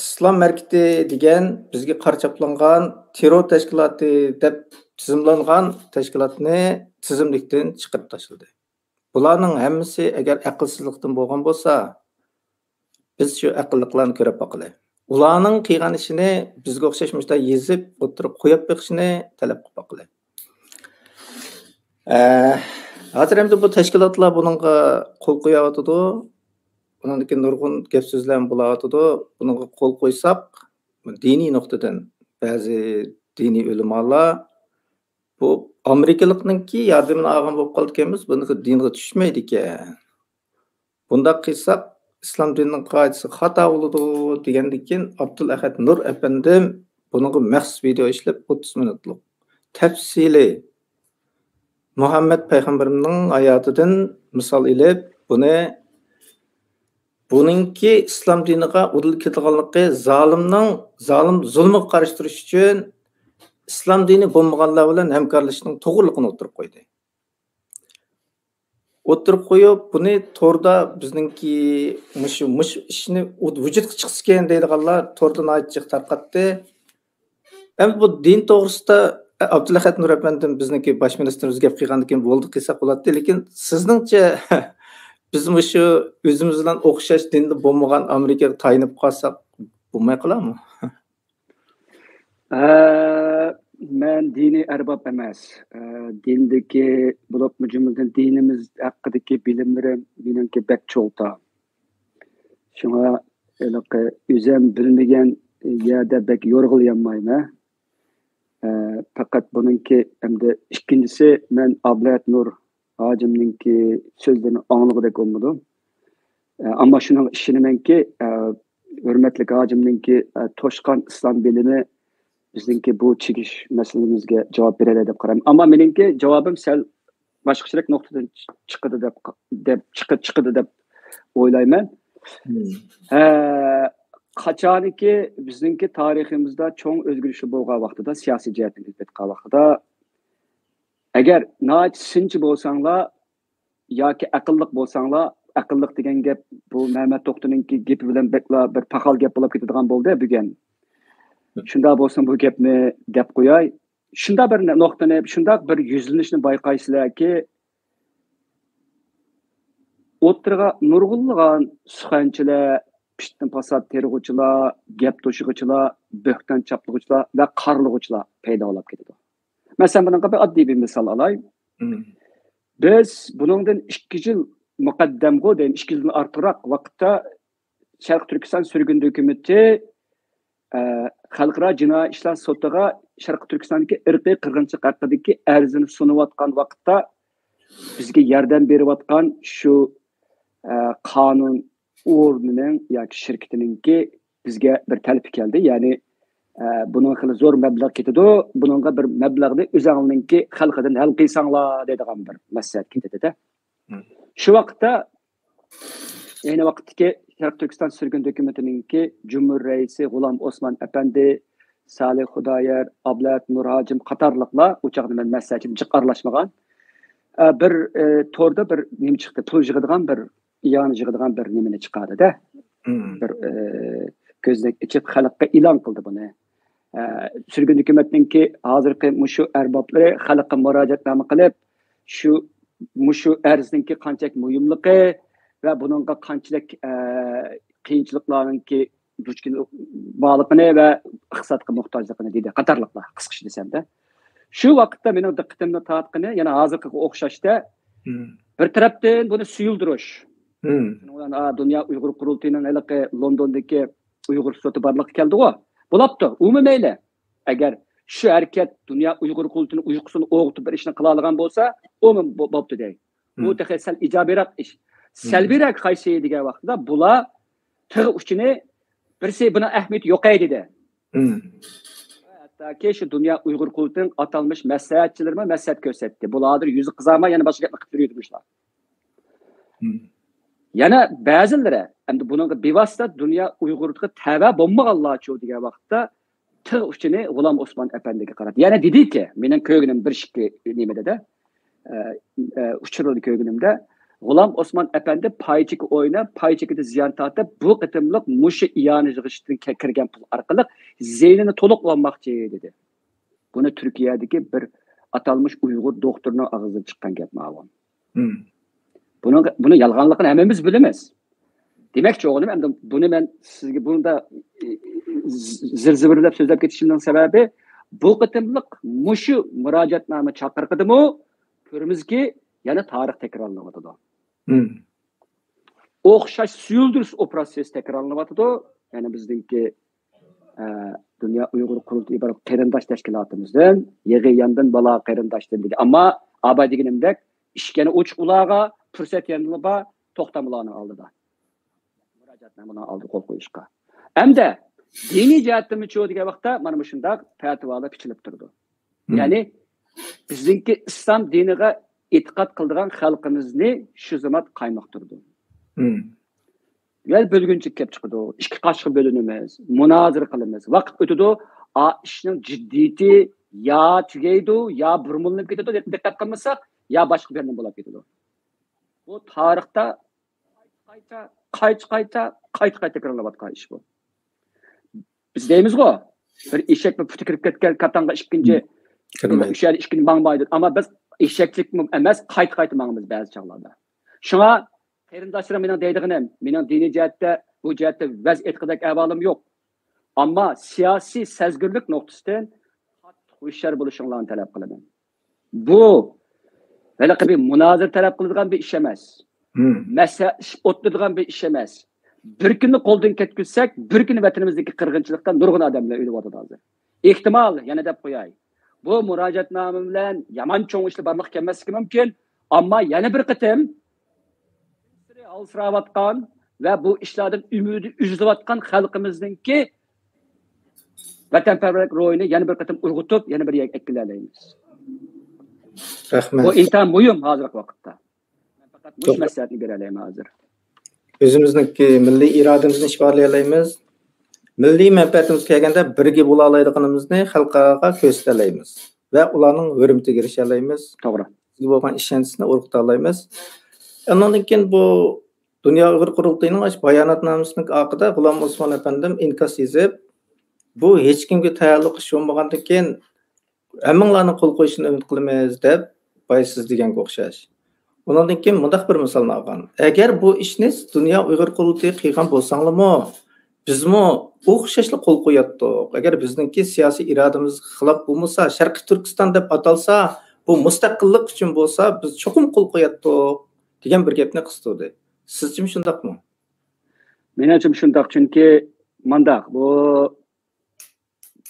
İslam marketi degan bizga qarchaplangan terror tashkiloti deb tizimlangan tashkilotni tizimlikdan chiqarib tashladi. Bularning hammasi agar aqlsizlikdan bo'lgan bo'lsa, biz shu aqlliqlarni ko'rib boqaylik. Ularning qilgan ishini bizga o'xshash mushta yezib o'tirib qo'yib beqishni talab qilib boqaylik. Hozir ham bu tashkilotlar buningga qo'l qo'yayotdi. Bundan keyin nurg'un gap so'zlar bo'layotdi. Buningga qo'l qo'ysak, diniy nuqtadan ba'zi diniy ulamolar bu Amerikalikninki yordamini olgan bo'lib qolganmiz, bunga dinga tushmaydi ekan. Bunda qilsak, islom dinining qoidasi xato bo'ladi degandan keyin Abdul Ahad Nur efendim buningga maxsus video ishlab 30 minutlik tafsili Muhammed Peygamberimning hayotidan misol ilib buningki islom diniga udil ketganligi zolim zulmga qarshi turish uchun islom dini bo'lmaganlar bilan hamkorlashishning to'g'riligini o'tirib qo'ydi. O'tirib qo'yib, buni to'rda bizningki mush ishni vujudga chiqsa keyin deydiganlar to'rdan aytchiq tarqatdi. Ham bu din to'g'risida Abdulahad Nur efendim bizningki bosh ministerimiz gap qilgandan keyin bo'ldi qilsa bo'ladi, lekin sizningcha biz shu o'zimiz bilan o'xshash dinda bo'lmagan Amerikaga tayinib qolsak bo'lmay qoladimi? Men dini erbab emas. Dindagi bo'lib jumladan dinimiz haqidagi bilimlarim menimki bek cho'lta. Shunga o'zim bilmagan yerda bek yo'rg'ilmayman. Faqat buningki hamda ikkinchisi men Abdulahad Nur hojimninki so'zlarini anglag'idek olmadim. Ammo shuning ishonimanki hurmatli hojimninki to'shqan islom bilimi bizningki bu chekish masalamizga javob beradi deb qarayman. Ammo meningki javobim sal boshqacharoq nuqtadan chiqadi deb o'ylayman. Qachoniki bizningki tariximizda cho'ng o'zgarishlar bo'lgan vaqtida siyosiy jihatdan o'tgan vaqtida agar noit sinchi bo'lsanglar yoki aqlliq bo'lsanglar, aqlliq degan gap bu Mehmet To'xtaninki gapi bilan bir paxal gap bo'lib ketadigan bo'ldi bugun. Shunda bo'lsa bu gapni deb qo'yay. Shunda bir nuqtani, shunda bir yuzlanishni bayqaysizlarki, o'tirga nurg'unlagan suxanchilar, pishtin fasad terg'uvchilar, gap to'shig'uvchilar, bo'hton chaplig'uvchilar va qarlig'uvchilar paydo bo'lib ketadi. Masalan, bunga bir oddiy bir misol olay. Biz buningdan 2 yil muqaddamga, 2 yildan ortiqroq vaqtda Sharq Turkiston surgun hukumati xalqaro jinoiy ishlar sotiga Sharq Turkistondagi irqiy qirg'inchilik haqidagi arzini sunayotgan vaqtda bizga yordam berayotgan shu qonun o'rnining yoki shirkatininki bizga bir talab keldi. Ya'ni bunun xili zo'r mablag' ketadi. Buningga bir mablag'ni o'zingizning xalqidan hal qilsanglar deydigan bir maslahat ketadi-da. Shu vaqtda ayni vaqtdagi Sharq Turkiston surgun hukumatiningki Cumhur Reisi G'ulom Osmon Efendi, Salih Xudoyer, Ablat Nurhojim qatorliqlar uchoqni men maslahatchim jiq aralashmagan. Bir to'rda bir nima chiqdi, pul yig'adigan bir iyoni yig'adigan bir nimani chiqadi-da. Bir ko'zdak ichib xalqqa e'lon qildi buni. Surgun hukumatninki hozirgi mushu arboblari xalqqa murojaatnoma qilib, mushu arzninki qanchalik muhimligi ve bununla qanchalik qiyinchiliklarninki duch bog'liqini ve iqtisodga muhtojligini deydi. Qatorliqlar qisqacha desamda. Shu vaqtda mening diqqatimni tortqani yana hozirgi o'xshashda bir tarafdan buni suyuldirish. Dünya Uyg'ur qurultiyining Londondagi Uyg'ur soti barliqqa keldi-ku. Bo'libdi, umumayli. Agar shu harakat Dünya Uyg'ur qurultiyining uyqusini o'g'itib bir ishni qila olgan bo'lsa, umum bo'pti dey. Bu texsel ijabiyroq ish. Salbiyroq qaysi degan vaqtda bular tig'i uchini birisi buna ahamiyat yo'q dedi. Hattoki shu Dünya Uyg'ur qurultiyining atalmış maslahatchilarga maslahat ko'rsatdi. Bulardir yuzi qizarmay yana boshqa gap qilib yuribdilar. Yana ba'zilari endi buningga bevosita Dünya Uyg'urga tava bo'lmaganlarchi degan vaqtda tig' uchini G'ulom Osmon Efendiga qaradi. Yana dediki, mening ko'nglim bir shikki nimada-da, uchirildi ko'nglimda. G'ulom Osmon Efendi paychiki o'ynab, paychikida ziyon tortib, bu qitimliq mushu iyoni yig'ishdan kirgan pul orqali zeynini to'liqlanmoqchi dedi. Buni Turkiyadagi bir atalmış Uyg'ur doktorining og'zidan chiqqan gap ma'lum. Buni yolg'onligini hammamiz bilamiz. Demakchi o'g'lim, endi buni men sizga bunda zir-zivirlab so'zlab ketishimning sababi bu qitimliq mushu murojaatnoma chaqirqidimi, ko'rimizki yana tarix takrorlanadi. O'xshash suyuldirish operatsiyasi takrorlanadi. Yani bizdeki Dünya Uyg'ur qurultiyi bir qarindosh tashkilotimizdan, yig'iyandan bala qarindoshdan dedi. Ammo abadiginimdek ishgani ochiq ularga fursat yanilba to'xtamlarni oldida. Murojaatnomani oldi qo'l qo'yishga. Hamda diniy jihatdan cho'q degan vaqtda mana shunday fatvolar pichilib turdi. Ya'ni bizdeki islom diniga e'tiqod qildigan xalqimizni shu zamat qaymoqtirdi. Yel bölgünçük kelib chiqadi. Ikki qashqa bo'linimiz, munozir qilamiz. Vaqt o'tadi, ishning jiddiyati ya tugaydi, ya burmulinib ketadi deb diqqat qilmasak, ya boshqa bir nima bo'lib ketadi. Bu tarixda qayta takrorlanayotgan ish bu. Biz deymiz-ku, bir eshak bir puti kirib ketgan katanga ikkinchi kirmaydi. Ikkinchi mangmaydi, ammo biz eshaklik emas, qayta mangimiz ba'zi chog'larda. Shunga qarindoshlar mening deydiganim, mening diniy jihatda bu jihatda vaziyatdagi ahvolim yo'q. Ammo siyosiy sezgirlik nuqtasidan qattiq hushyor bo'lishinglarni talab qilaman. Bu haliqi bir munozir talab qiladigan bir ish emas. Masala o'tadigan bir ish emas. Bir kunni qo'ldan ketkizsak, bir kun vatanimizdagi qirg'inchilikdan nurg'un odamlar o'lib o'tadi hozir. Ehtimol yana deb qo'yay. Bu murojaatnoma bilan yomon cho'ng ishlar barliq kelmasligi mumkin, ammo yana bir qitim alsıravatkan ve bu işlerden ümidi üzülatkan halkımızdaki vatanperverlik rolünü yeni bir katım urgutup yeni bir ekleyemeyiz. Bu insan mühim hazır vakitte. Fakat bu meselesini görelim hazır. Özümüzdeki milli irademizni ifadelaymiz. Milli menfaatimiz kelganda birga bo'la oladiganimizni xalqqa ko'rsatamiz ve ularning hurmatiga erishamiz. To'g'ri. Sizga bo'lgan ishonchni urg'uta olamiz. Ondan keyin bu Dünya Uyg'ur qurultiyining bayonotnomasining oxirida G'ulom Osmon Efendim inkos yozib, bu hech kimga tayyorlik ish bo'lmagandan keyin hammanglarni qo'l qo'yishini umid qilamiz deb siz deganga o'xshash. Ondan keyin mundaq bir misolni olgan. Agar bu ishni Dunyo Uyg'ur qurultiyi qilgan bo'lsanglarmi, bizmi o'xshashli qo'l qo'yatdik. Agar bizningki siyosiy irodamizga xilof bo'lmasa, Sharqiy Turkiston deb atalsa, bu mustaqillik uchun bo'lsa, biz cho'qim qo'l qo'yatdik degan bir gapni qistudi. Sizchimi shundaqmi? Menimcha shundaq, chunki mandaq bu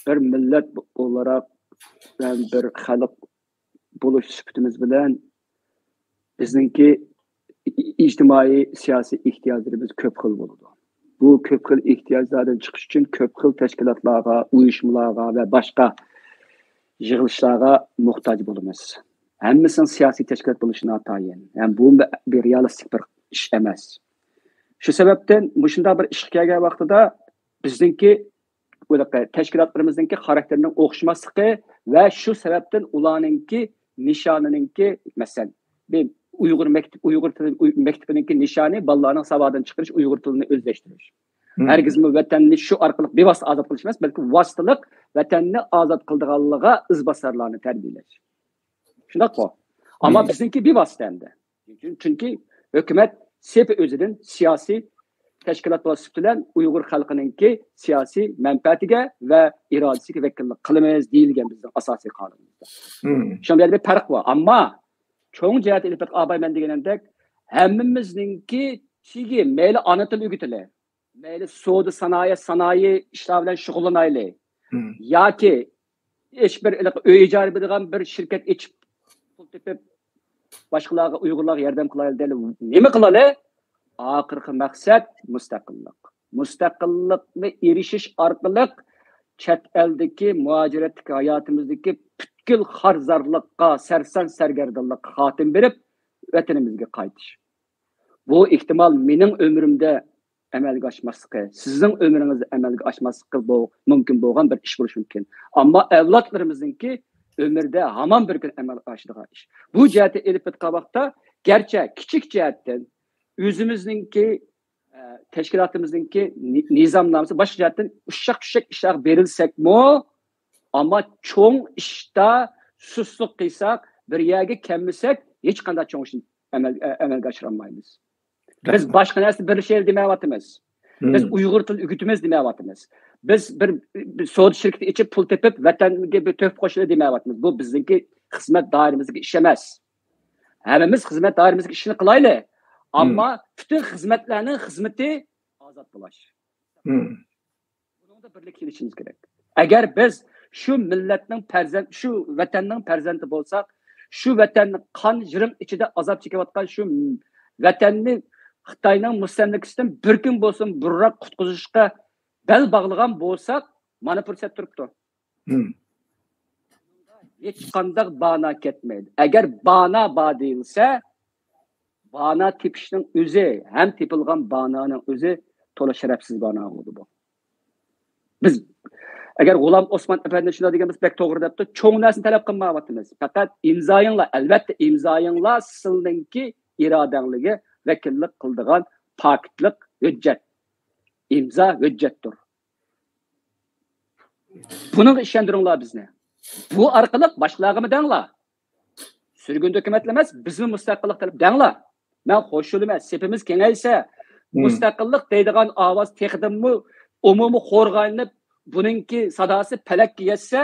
bir millat olarak bir xalq bo'lish sifatimiz bilan bizninki ijtimoiy siyosiy ehtiyojlarimiz ko'p xil bo'ladi. Bu ko'p xil ehtiyojlardan chiqish uchun ko'p xil tashkilotlarga, uyushmalarga va boshqa yig'ilishlarga muhtoj bo'lamiz. Hammasinin siyosiy tashkilot bo'lishi notayin. Yani bu bir realistik bir ish emas. Shu sababdan shunday bir ishga kelgan vaqtida bizninki tashkilotlarimizningki xarakterining o'xshamasligi va shu sababdan ularningki nishonininki, masalan, Uyghur mektebininki nishoni bolalarning savodini chiqarish, Uyghur tilini o'zlashtirish. Herkesmi vatanni shu orqali bevosita ozod qilish emas, balki vositalik vatanni ozod qildiganligiga izbosarlarni tarbiyalash. Shundaq-ku. Ammo bizniki bevosita endi. Chunki hukumat sepi o'zidan siyosiy tashkilot bilan Uyg'ur xalqininki siyosiy manfaatiga va irodasiga vakillik qilamiz deyilgan bizning asosiy qonunimizda. Shunday bir farq bor. Ammo cho'ng jihat ilib abayman deganimdek, hammamizninki chigi mayli ona til o'gitili, mayli savdo sanoyi ishlar bilan shug'ullanaylik, yoki hech bir uy ijara beradigan bir shirkat ichib pul tepib boshqalarga Uyg'urlarga yordam qilaylik. Nima qiladi? Oxirgi maqsad mustaqillik. Mustaqillikni erishish orqali chet eldagi muajiratdagi hayotimizdagi butkul xarzorlikqa, sarson-sargardonlikqa xotim berib, vatanimizga qaytish. Bu ehtimol mening umrimda amalga oshmasligi, sizning umringizda amalga oshmasligi mumkin bo'lgan bir ish bo'lishi mumkin. Ammo avlodlarimizningki umrda hamon bir kun amalga oshadigan ish. Bu jihatda elib o'tgan vaqtda garchi kichik jihatdan o'zimizninki tashkilotimizningki nizomnomasi boshqa jihatdan ushshaq ishlar berilsakmi, ammo cho'ng ishda suslik qilsak, bir yerga kelmasak, hech qanday cho'ng ishni amalga oshira olmaymiz. Biz boshqa narsa birlashaylik demayapmiz. Biz Uyg'ur tili o'qitamiz demayapmiz. Biz bir savdo shirkati ichib pul tepib vatanga bir to'p qo'shaylik demayapmiz. Bu bizningki xizmat doiramizga ish emas. Hammamiz xizmat doiramizga ishni qilaylik. Ammo bütün xizmatlarning xizmati ozod bo'lish. Bunda birlik kelishimiz kerak. Agar biz shu millatning farzand, shu vatanning farzandi bo'lsak, shu vatanning qon jirim ichida azob chekayotgan shu vatanni Xitoyning mustamlikasidan bir kun bo'lsin burroq qutqizishga bel bog'lagan bo'lsak, mana fursat turibdi. Hech qanday bana ketmaydi. Agar bana deyilsa, bana tepishning o'zi, ham tepilgan bananing o'zi to'la sharafsiz bana bo'ldi bu. Biz agar G'ulom Osmon Efendi shunday degan biz bek to'g'ri debdi, cho'ng narsani talab qilmayapmiz. Faqat imzoyinglar, albatta imzoyinglar sizninki irodangligi vakillik qildigan paketlik hujjat. İmza hujjatdir. Buni ishondiringlar bizni. Bu orqali boshqalarga denglar. Sürgün dokumentlar emas, bizni mustaqillik talab denglar. Men qo'shilman, sepimiz kengaysa, mustaqillik deydigan ovoz texdimmi umumiy xo'rg'anib, buningki sadosi palakka yetsa,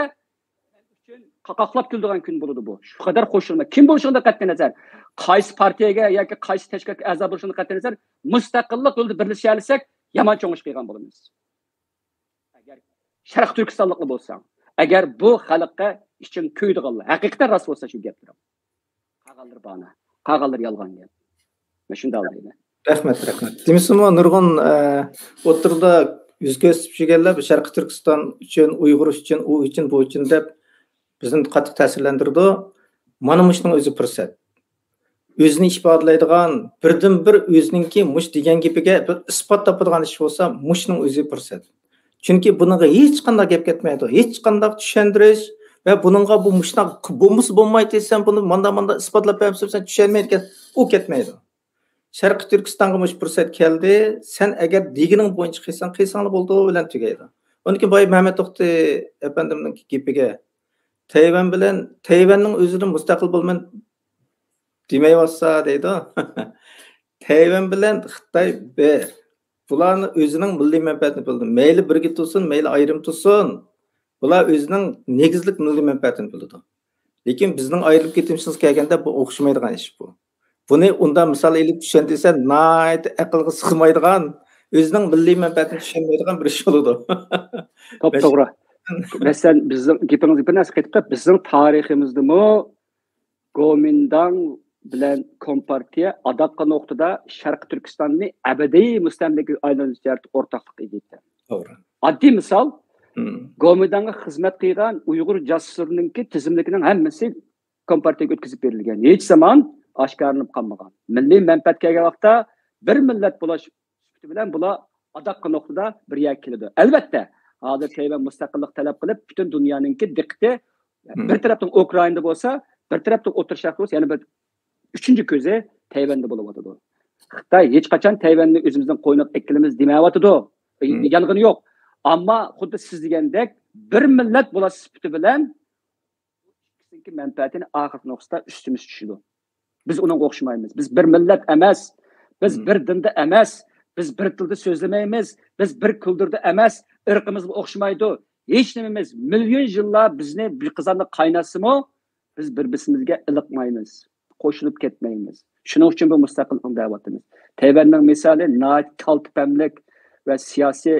qaqoqlab kuldigan kun bo'ladi bu. Shu qadar qo'shilma. Kim bo'lishini qat'iy nazar, qaysi partiyaga yoki qaysi tashkilotga a'zo bo'lishini qat'iy nazar, mustaqillik yo'lida birlasha olsak, yomon cho'ngish qilgan bo'lamiz. Agar Sharq Turkistonliklar bo'lsang, agar bu xalqqa uchun kuydiganlar, haqiqatan rost bo'lsa shu gapdir. Qag'aldir bana, qag'aldir yolg'on gap. Men shunday o'ylayman. Rahmat. Demisizmi, nurg'un o'tirda yuz ko'rsatib kelganlar Sharqiy Turkiston uchun, Uyg'ur uchun, u uchun, bu uchun deb bizni qattiq ta'sirlantirdi. Mana shuning o'zi fursat. O'zini ifodalaydigan, birdan-bir o'ziningki mush degan gapiga bir isbot topadigan ish bo'lsa, mushning o'zi fursat. Chunki buningga hech qanday gap ketmaydi. Hech qanday tushuntirish va buningga bu mushnoq bo'lmaydi desam, buni manda isbotlab bersa, sen tushunmaydigan, u ketmaydi. Sharqiy Turkistonga mush fursat keldi. Sen agar degining bo'yicha qilsang bo'ldi bilan tugaydi. Onun keyin boy Mehmet To'xti efendimning gapiga Tayvan bilan Tayvanning o'zining mustaqil bo'lman demayotsa deydi. Tayvan bilan Xitoy bir. Bularni o'zining milliy manfaatini bildi. Mayli birga tursin, mayli ayrim tursin. Bular o'zining negizlik milliy manfaatini bildi. Lekin bizning ayrilib ketishimiz kelganda bu o'xshamaydigan ish bu. Buni unda misol elib tushundisa, nayt aqlga sig'maydigan, o'zining milliy manfaatini tushunmaydigan bir ish bo'ladi. To'g'ri. Masalan, bizning gapimiz bir narsa ketib, bizning tariximizdami Gomindang bilan Kompartiya adaqqa nuqtada Sharq Turkistonni abadiy mustamlikaga aylantirish o'rtoqlik etdi. To'g'ri. Oddiy misol, Gomindangga xizmat qilgan Uyg'ur jasurlarning tizimligining hammasi Kompartiyaga o'tkazib berilgan. Hech zamon oshkorlanib qolmagan. Milliy manfaat kelgan vaqtda bir millat bo'lish bilan bular adaqqa nuqtada bir yak keladi. Albatta, hozir Tayvan mustaqillik talab qilib, butun dunyoning diqqati bir tarafdan Ukrainada bo'lsa, bir tarafdan O'rta Sharqda bo'lsa, yana bir üçüncü ko'zi Tayvanda bo'layotdi. Xitoy hech qachon Tayvanni o'zimizdan qo'ynab ekkilimiz demayotdi. Yolg'on yo'q. Ammo xuddi siz degandek bir millat bo'lasiz sifati bilan ikkisinki manfaatini oxir nuqtada ustimiz tushidi. Biz uning o'xshamaymiz. Biz bir millat emas, biz bir dinda emas, biz bir tilda so'zlamaymiz, biz bir kulturda emas, irqimizga o'xshamaydi. Hech nimamiz million yillar bizni bir qizonni qaynasimi, biz bir-birimizga iliqmaymiz. Qo'shilib ketmaymiz. Shuning uchun bu mustaqillik da'vatimiz. Tayvanning misoli nayt kaltipamlik va siyosiy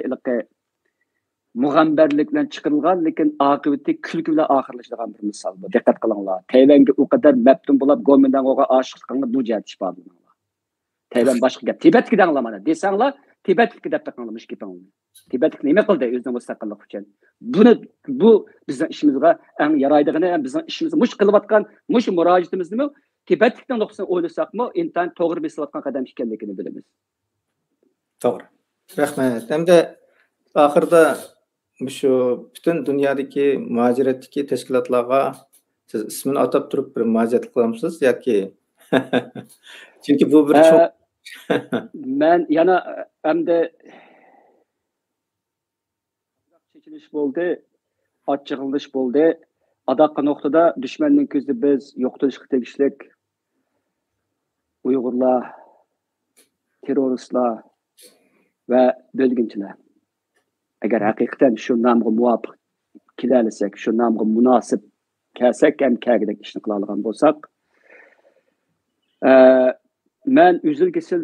mug'ambarlik bilan chiqarilgan, lekin oqibati kulgi bilan oxirlashadigan bir misol bu. Diqqat qilinglar. Tayvanga u qadar mabtun bo'lib, Gomindangga oshiqligini bu jihati ifodalanglar. Tayvan boshqa gap. Tibetga danglamadi desanglar, Tibetga deb taqanlamış gapinglar. Tibetlik nima qildi o'zining mustaqillik uchun? Bu bizning ishimizga eng yaraydigini, bizning ishimizni mush qilayotgan, mush murojaatimizni Tibetlikning nuqtasini o'ylasaqmi, intan to'g'ri besayotgan qadam ekanligini bilamiz. To'g'ri. Rahmat. Hamda oxirida shu butun dunyodagi muajiratdagi tashkilotlarga siz ismini atab turib bir murojaat qilamsiz yoki chunki bu bir men yana hamda chekilish bo'ldi, ochiqilish bo'ldi. Adaqqa nuqtada dushmanning ko'zida biz yo'qotishga tegishlik Uyg'urlar, terroristlar va bo'lginchilar. Agar haqiqatan shu nomga muvofiq kelalasak, shu nomga munosib kelsak, ham kagidek ishni qila olgan bo'lsak, men uzil-kesil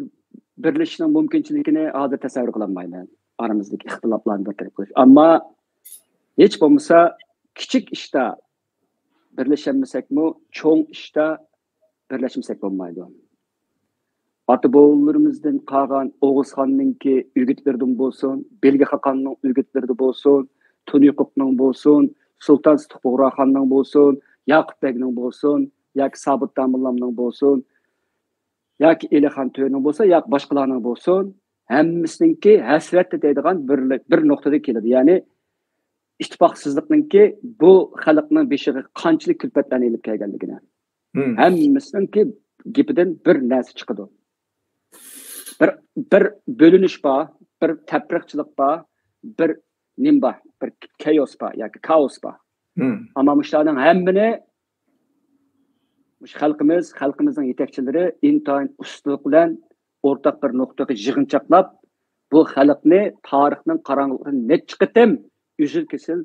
birlashishning mumkinchiligini hozir tasavvur qila olmayman. Oramizdagi ixtiloflarni bartaraf qilish. Ammo hech bo'lmasa kichik ishda birlashmasak-mu, cho'ng ishda birlashmasak bo'lmaydi. Ota-bobolarimizdan qolgan O'g'izxonninki o'gitlardan bo'lsin, Belgi Xaqonning o'gitlari bo'lsin, Tuniqoqning bo'lsin, Sulton Sidiqbug'roxonning bo'lsin, Yoqubbekning bo'lsin, yoki Sobit Damullamning bo'lsin, yoki Elixon To'yning bo'lsa, yoki boshqalarning bo'lsin, hammasininki hasratda deydigan bir nuqtada keladi. Ya'ni ittifoqsizlikninki bu xalqning beshiga qanchalik kulfatlarni elib kelganligini. Hammasininki gapidan bir narsa chiqadi. Bir bölünüş bor, bir tafriqchilik bor, bir nim bor, bir chaos bor yoki kaos bor. Ammo mushlarning hammini xalqimizning yetakchilari intayin ustunlik bilan o'rtaq bir nuqtaga yig'inchoqlab, bu xalqni tarixning qorong'uligidan necha qitim uzil-kesil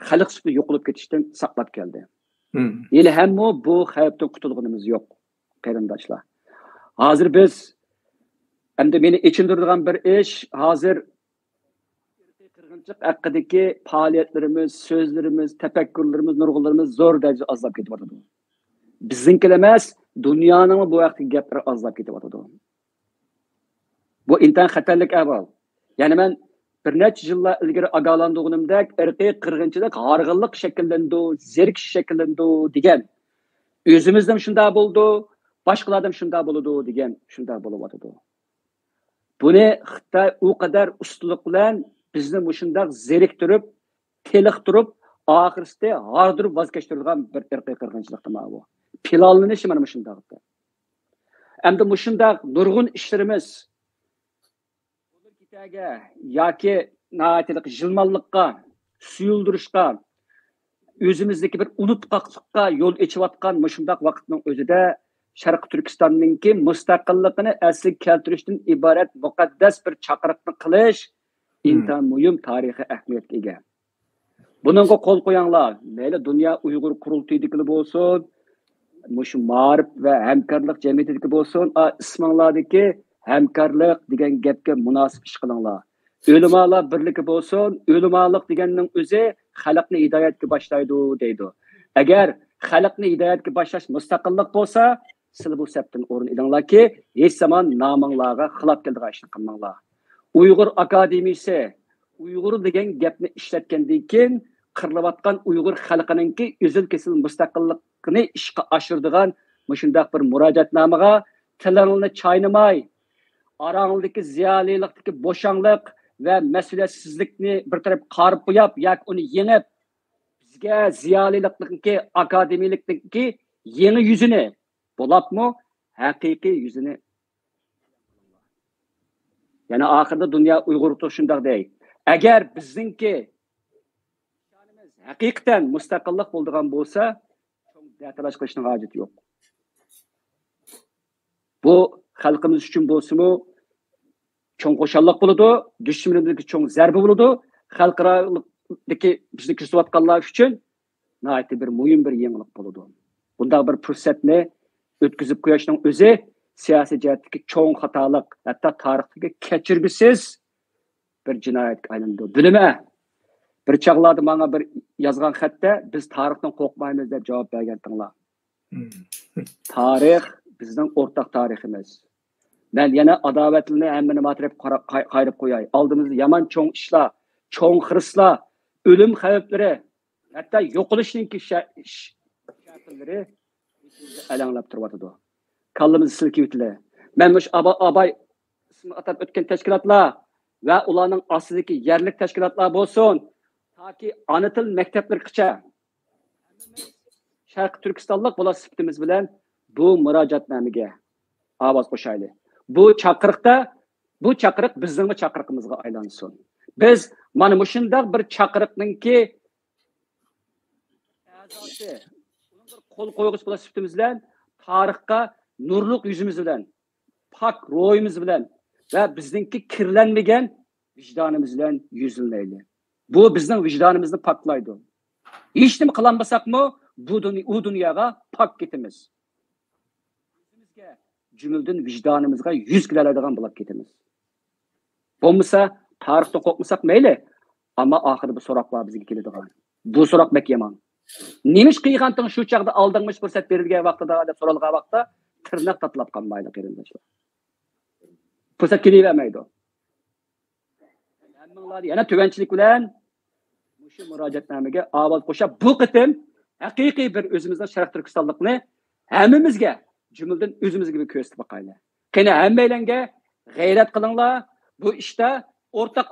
xalq sifatida yo'qolib ketishdan saqlab keldi. Yine hamma bu xavfdan qutulganimiz yo'q, qarindoshlar. Hozir biz hamda meni ichindiradigan bir ish, hozir qirg'inchilik haqidagi faoliyatlarimiz, so'zlarimiz, tafakkurlarimiz, nurg'unlarimiz zo'r darajada azlab ketyapti. Biznikilar emas, dunyoning bu vaqtdagi gaplari azlab ketyapti. Bu intan xatarlik ahvol. Ya'ni men bir necha yillar ilgari ogohlanganimdek irqiy qirg'inchilik harg'inlik shakllandi, zerikish shakllandi degan. O'zimizdan shunday bo'ldi, boshqalardan shunday bo'ladi degan, shunday bo'lyapti. Buni Xitoy u qadar ustunlik bilan bizni mushundaq zeriktirib, teliqtirib, oxirsida hardirib voz kechtirilgan bir irqiy qirg'inchilik bu. Planlanishi mana mushundaq. Endi mushundaq nurg'un ishlarimiz yoki natilik jilmonlikqa, suyuldirishga, o'zimizdagi bir unutqoqlikqa yo'l ochayotgan mushundaq vaqtning o'zida Sharq Turkistonninki mustaqilligini asli keltirishdan iborat muqaddas bir chaqiriqni qilish intan muhim tarixiy ahamiyatga ega. Buningga qo'l qo'yinglar. Mayli dunyo Uyg'ur qurultayidagi bo'lsin, mush ma'rif va hamkorlik jamiyatidagi bo'lsin, isminglardagi hamkorlik degan gapga munosib ish qilinglar. Ulamolar birligi bo'lsin, ulamolik deganning o'zi xalqni hidoyatga boshlaydi deydi. Agar xalqni hidoyatga boshlash mustaqillik bo'lsa, siz bu sabtdan o'rin edinglarki, hech zamon nominglarga xilof keladigan ishni qilmanglar. Uyg'ur akademiyasi Uyg'ur degan gapni ishlatgandan keyin qirilayotgan Uyg'ur xalqininki o'zil kesil mustaqillikni ishga oshiradigan shunday bir murojaatnomaga tilingni chaynamay, orangdagi ziyolilikdagi bo'shanglik va mas'uliyatsizlikni bir taraf qarib qo'yib, yoki uni yengib, bizga ziyolilikniki, akademiylikniki yangi yuzini bo'lapmi, haqiqiy yuzini. Yani oxirida dunyo Uyg'urlik shunday deydi. Agar bizningki haqiqatan mustaqillik bo'ladigan bo'lsa, cho'ng datalash qilishning hojati yo'q. Bu xalqimiz uchun bo'lsa-mu, cho'ng qo'shanlik bo'ladi, dushmanimizga cho'ng zarba bo'ladi, xalqarolikdagi bizni kuzatayotganlar uchun nihoyatda bir muhim bir yangilik bo'ladi. Bunday bir fursatni o'tkazib qo'yishning o'zi siyosiy jihatdagi cho'ng xatolik, hatto tarixdagi kechirgisiz bir jinoyatga aylandi. Bilma. Bir chaqlarda menga bir yozgan xatda biz tarixdan qo'rqmaymiz deb javob bergantinglar. Tarix bizning o'rtaq tariximiz. Men yana adovatni hammani matrab qayrib qo'yay. Oldimizda yomon cho'ng ishlar, cho'ng xirislar, o'lim xavflari, hatto yo'qolishninki shakllari alanglab turibdi. Kallimizni silkib o'tdilar. Men mush abay ismi atab o'tgan tashkilotlar va ularning ostidagi yerlik tashkilotlar bo'lsin, toki ona til maktablarigacha Sharq Turkistonlik bo'la sifatimiz bilan bu murojaatnomaga ovoz qo'shayli. Bu chaqiriq bizning chaqiriqimizga aylansin. Biz mana shunday bir chaqiriqninki a'zosi, qo'l qo'yguchi bo'la sifatimiz bilan tarixga nurliq yüzümüz bilan, pak ruhimiz bilan va bizningki kirlanmagan vijdonimiz bilan yuzlanayli. Bu bizning vijdonimizni paklaydi. Hech nima qilmasak-mu, bu dunyoga pak ketamiz. Bizga jumildan vijdonimizga yuz keladigan bo'lib ketamiz. Bo'lmasa, tarixdan qo'rqmasak mayli, ammo oxirida bu so'roqlar bizga keladigan. Bu so'roq mek yomon. Nemish qilganting shu chaqda aldingmish fursat berilgan vaqtida deb so'ralgan vaqtda tırnak tatlap qanmaydi qarindoshlar. Fursat kelavermaydi. Hammalar yana tuvanchilik bilan shu murojaatnomaga ovoz qo'shib, bu qitim haqiqiy bir o'zimizning Sharq Turkistonlikni hammamizga, jumladan o'zimizga bir ko'rsatib boqaylik. Qani hammalarga g'ayrat qilinglar, bu ishda o'rtaq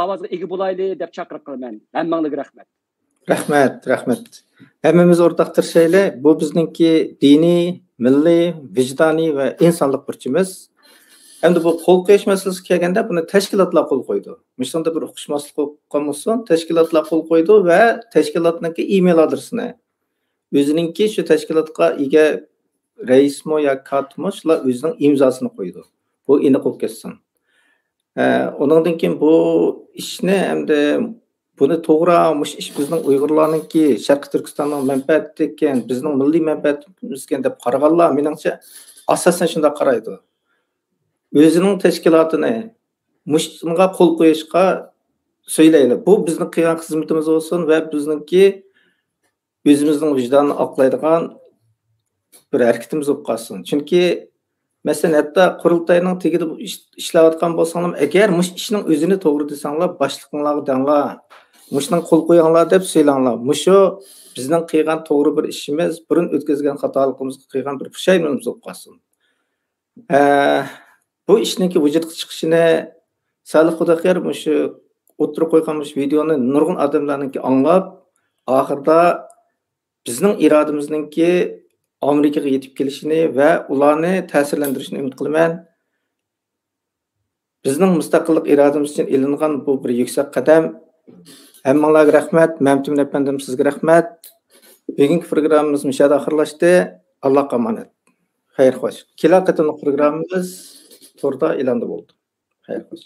ovozga ega bo'laylik deb chaqiriq qilaman. Hammangizga rahmat. Rahmat. Hammamiz o'rtaq tirishaylik. Bu bizningki diniy, milliy, vijdoniy va insonlik burchimiz. Endi bu qo'l qo'yish masalasiga kelganda buni tashkilotlar qo'l qo'ydi. Mishonda bir o'qishmaslik bo'lgan bo'lsa, tashkilotlar qo'l qo'ydi va tashkilotning email adresini o'ziningki shu tashkilotga ega raismi yoki kotibmi shular o'zining imzosini qo'ydi. Bu endi qo'yib ketsin. Undan keyin bu ishni endi buni to'g'ri mush ish bizning Uyg'urlarningki Sharq Turkistonning manfaati ekan, bizning milliy manfaatimiz ekan deb qaraganlar meningcha asosan shunday qaraydi. O'zining tashkilotini mushunga qo'l qo'yishga söylaydi. Bu bizning qilgan xizmatimiz bo'lsin va bizningki o'zimizning vijdonni oqlaydigan bir harakatimiz bo'lib qolsin. Chunki masalan hatto qurultayning tegida ishlayotgan bo'lsanglar, agar mush ishning o'zini to'g'ri desanglar, boshliqlarga danglar, mushning qo'l qo'yinglar deb söylanglar. Mushu bizning qilgan to'g'ri bir ishimiz, burun o'tkazgan xatoligimizga qilgan bir pushaymimiz bo'lib qolsin. Bu ishninki vujudga chiqishini Salih Xudoxo'r mushu o'tirib qo'ygan mush videoni nurg'un odamlarningki anglab, oxirida bizning irodamizninki Amerikaga yetib kelishini va ularni ta'sirlantirishini umid qilaman. Bizning mustaqillik irodamiz uchun ilingan bu bir yuksak qadam. Hammalarga rahmat. Mamtun apandim sizga rahmat. Bugungi programmamiz mushada oxirlashdi. Allohga omonat. Xeyr xoş. Kelar qatimliq programmamiz to'rda e'londa bo'ldi. Xeyr xoş.